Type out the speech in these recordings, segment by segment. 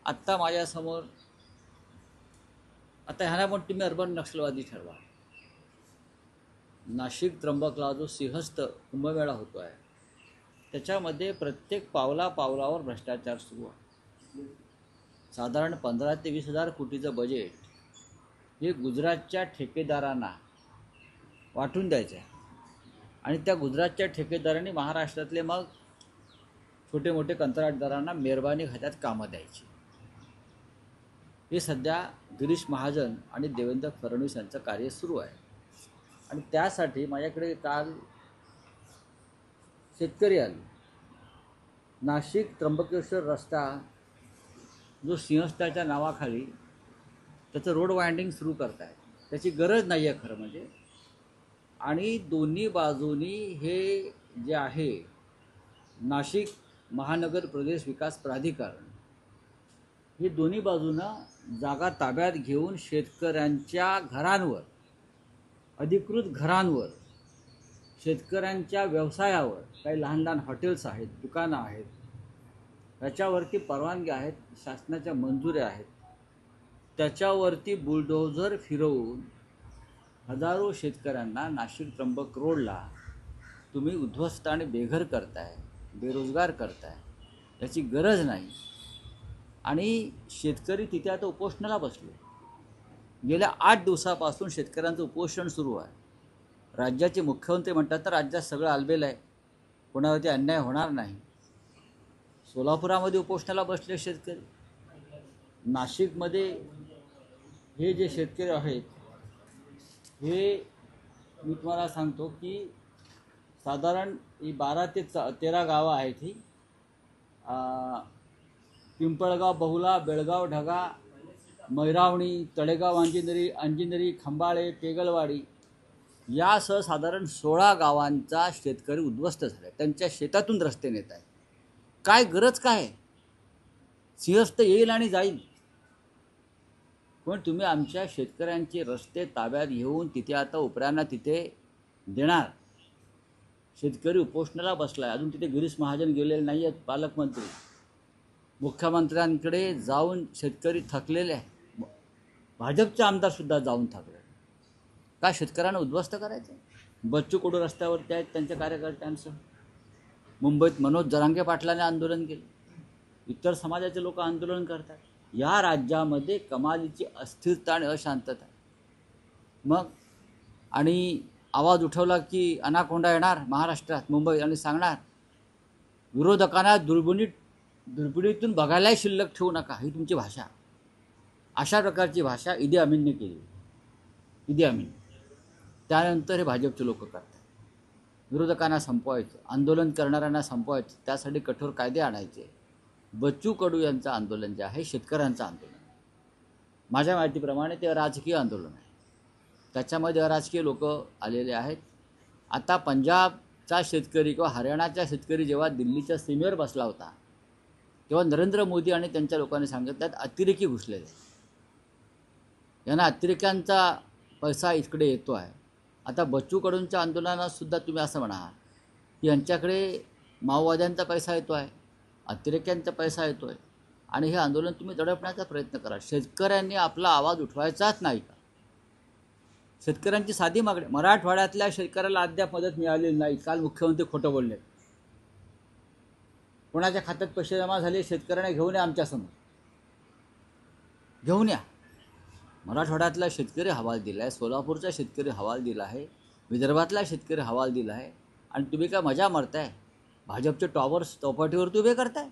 आत्ता माझ्यासमोर आता ह्याला पण तुम्ही अर्बन नक्षलवादी ठरवा. नाशिक त्र्यंबकला जो सिंहस्थ कुंभमेळा होतो आहे त्याच्यामध्ये प्रत्येक पावलावर भ्रष्टाचार सुरू आहे. साधारण 15 ते 20,000 कोटीचं बजेट हे गुजरातच्या ठेकेदारांना वाटून द्यायचं आहे आणि त्या गुजरातच्या ठेकेदारांनी महाराष्ट्रातले मग छोटे मोठे कंत्राटदारांना मेहरबानी खात्यात कामं द्यायची. हे सध्या गिरीश महाजन आणि देवेंद्र फडणवीस यांचं कार्य सुरू आहे. आणि त्यासाठी माझ्याकडे काल शेतकरी आले. नाशिक त्र्यंबकेश्वर रस्ता जो सिंहस्थाच्या नावाखाली त्याचं रोड वाइंडिंग सुरू करत आहे, त्याची गरज नाही आहे खरं म्हणजे. आणि दोन्ही बाजूनी हे जे आहे नाशिक महानगर प्रदेश विकास प्राधिकरण हे दोन्ही बाजूनं जागा ताब्यात घेऊन शेतकऱ्यांच्या घरांवर, अधिकृत घरांवर, शेतकऱ्यांच्या व्यवसायावर, काही लहान लहान हॉटेल्स आहेत, दुकानं आहेत, त्याच्यावरती परवानगी आहेत, शासनाच्या मंजुऱ्या आहेत, त्याच्यावरती बुलडोझर फिरवून हजारो शेतकऱ्यांना नाशिक त्र्यंबक रोडला तुम्ही उद्ध्वस्त आणि बेघर करताय, बेरोजगार करताय. याची गरज नाही. आणि शेतकरी तिथे आता उपोषणाला बसले. गेल्या 8 दिवसापासून शेतकऱ्यांचं उपोषण सुरू आहे. राज्याचे मुख्यमंत्री म्हणतात तर राज्यात सगळं आलबेल आहे, कोणावरती अन्याय होणार नाही. सोलापुरामध्ये उपोषणाला बसले शेतकरी. नाशिकमध्ये हे जे शेतकरी आहेत हे मी तुम्हाला सांगतो की साधारण 12 ते 13 गावं आहेत. ही पिंपळगाव, बहुला, बेळगाव, ढगा, मैरावणी, तळेगाव, अंजिनेरी, खंबाळे, पेगलवाडी यासह साधारण 16 गावांचा शेतकरी उद्ध्वस्त झाला. त्यांच्या शेतातून रस्ते नेत आहे. काय गरज काय? सिंहस्थ येईल आणि जाईल, पण तुम्ही आमच्या शेतकऱ्यांचे रस्ते ताब्यात घेऊन तिथे आता उपऱ्यांना तिथे देणार. शेतकरी उपोषणाला बसला आहे. अजून तिथे गिरीश महाजन गेलेले नाही आहेत, पालकमंत्री. मुख्यमंत्र्यांकडे जाऊन शेतकरी थकलेले आहे. भाजपचे आमदारसुद्धा जाऊन थकले. का शेतकऱ्यांना उद्ध्वस्त करायचं? बच्चू कडू रस्त्यावरती आहेत त्यांच्या कार्यकर्त्यांसह. मुंबईत मनोज जरांगे पाटलाने आंदोलन केलं. इतर समाजाचे लोक आंदोलन करतात. या राज्यामध्ये कमालीची अस्थिरता आणि अशांतता. मग आणि आवाज उठवला की अनाकोंडा येणार महाराष्ट्रात, मुंबई, आणि सांगणार विरोधकांना दुर्बिणीतून बघायलाही शिल्लक ठेवू नका. ही तुमची भाषा. अशा प्रकारची भाषा इदी अमीनने केली. इदी अमीन. त्यानंतर हे भाजपचे लोक करतात. विरोधकांना संपवायचं, आंदोलन करणाऱ्यांना संपवायचं, त्यासाठी कठोर कायदे आणायचे. बच्चू कडू यांचं आंदोलन जे आहे शेतकऱ्यांचं आंदोलन, माझ्या माहितीप्रमाणे ते राजकीय आंदोलन आहे. त्याच्यामध्ये राजकीय लोक आलेले आहेत. आता पंजाबचा शेतकरी किंवा हरियाणाचा शेतकरी जेव्हा दिल्लीच्या सीमेवर बसला होता तेव्हा नरेंद्र मोदी आणि त्यांच्या लोकांनी सांगितलं त्यात अतिरेकी घुसलेले, यांना अतिरेक्यांचा पैसा इकडे येतो आहे. आता बच्चू कडूंच्या आंदोलनातसुद्धा तुम्ही असं म्हणा की यांच्याकडे माओवाद्यांचा पैसा येतो आहे, अतिरेक्यांचा पैसा येतो आहे, आणि हे आंदोलन तुम्ही दडपण्याचा प्रयत्न करा. शेतकऱ्यांनी आपला आवाज उठवायचाच नाही का? शेतकऱ्यांची साधी मागणी. मराठवाड्यातल्या शेतकऱ्याला अद्याप मदत मिळालेली नाही. काल मुख्यमंत्री खोटं बोलले. कोणाच्या खात्यात पैसे जमा झाले शेतकऱ्यांना घेऊन या आमच्यासमोर, घेऊन या. मराठवाड्यातला शेतकरी हवाल दिला आहे, सोलापूरचा शेतकरी हवाल दिला आहे, विदर्भातला शेतकरी हवाल दिला आहे, आणि तुम्ही काय मजा मारताय? भाजपचे टॉवर्स चौपाटीवरती उभे करताय?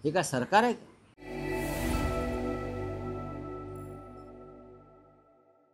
हे काय सरकार आहे?